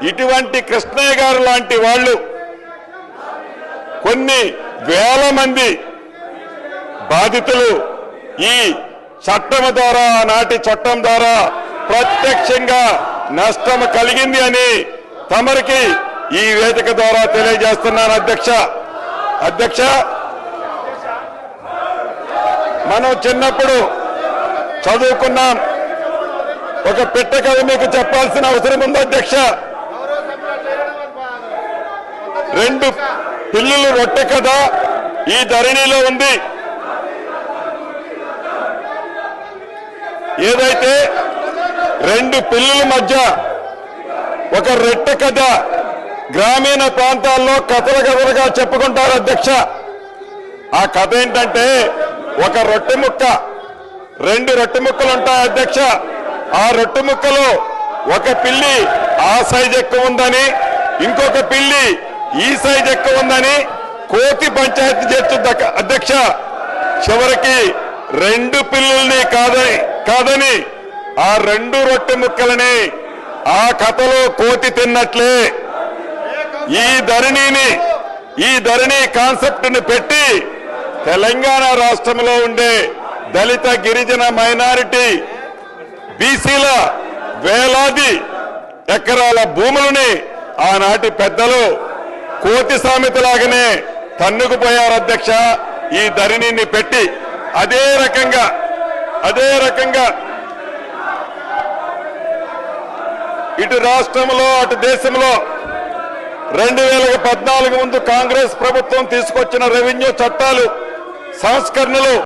ఇటువంటి కృష్ణయ్య గారు లాంటి వాళ్ళు కొన్ని వేల మంది బాధితులు ఈ చట్టం ద్వారా నాటి చట్టం ద్వారా ప్రత్యక్షంగా నష్టం కలిగింది అని తమరికి ఈ వేదిక ద్వారా తెలియజేస్తున్నాను అధ్యక్ష మనం చిన్నప్పుడు చదువుకున్నాం ఒక పిట్ట కథ మీకు చెప్పాల్సిన అవసరం ఉంది అధ్యక్ష రెండు పిల్లులు రొట్టె కథ ఈ ధరణిలో ఉంది ఏదైతే రెండు పిల్లుల మధ్య ఒక రొట్టె కథ గ్రామీణ ప్రాంతాల్లో కథలుగా చెప్పుకుంటారు అధ్యక్ష ఆ కథ ఏంటంటే ఒక రొట్టె ముక్క రెండు రొట్టె ముక్కలు ఉంటాయి అధ్యక్ష ఆ రొట్టె ముక్కలో ఒక పిల్లి ఆ సైజ్ ఎక్కువ ఉందని ఇంకొక పిల్లి ఈ సైజ్ ఎక్కువ ఉందని కోతి పంచాయతీ చేస్తుంది అధ్యక్ష చివరికి రెండు పిల్లుల్ని కాదని ఆ రెండు రొట్టె ముక్కలని ఆ కథలో కోతి తిన్నట్లే ఈ ధరణి కాన్సెప్ట్ ని పెట్టి తెలంగాణ రాష్ట్రంలో ఉండే దళిత గిరిజన మైనారిటీ బీసీల వేలాది ఎకరాల భూములని ఆనాటి పెద్దలు కోతి సామెతలాగానే తన్నుకుపోయారు అధ్యక్ష ఈ ధరణిని పెట్టి అదే రకంగా ఇటు రాష్ట్రంలో అటు దేశంలో 2014 ముందు కాంగ్రెస్ ప్రభుత్వం తీసుకొచ్చిన రెవెన్యూ చట్టాలు సంస్కరణలు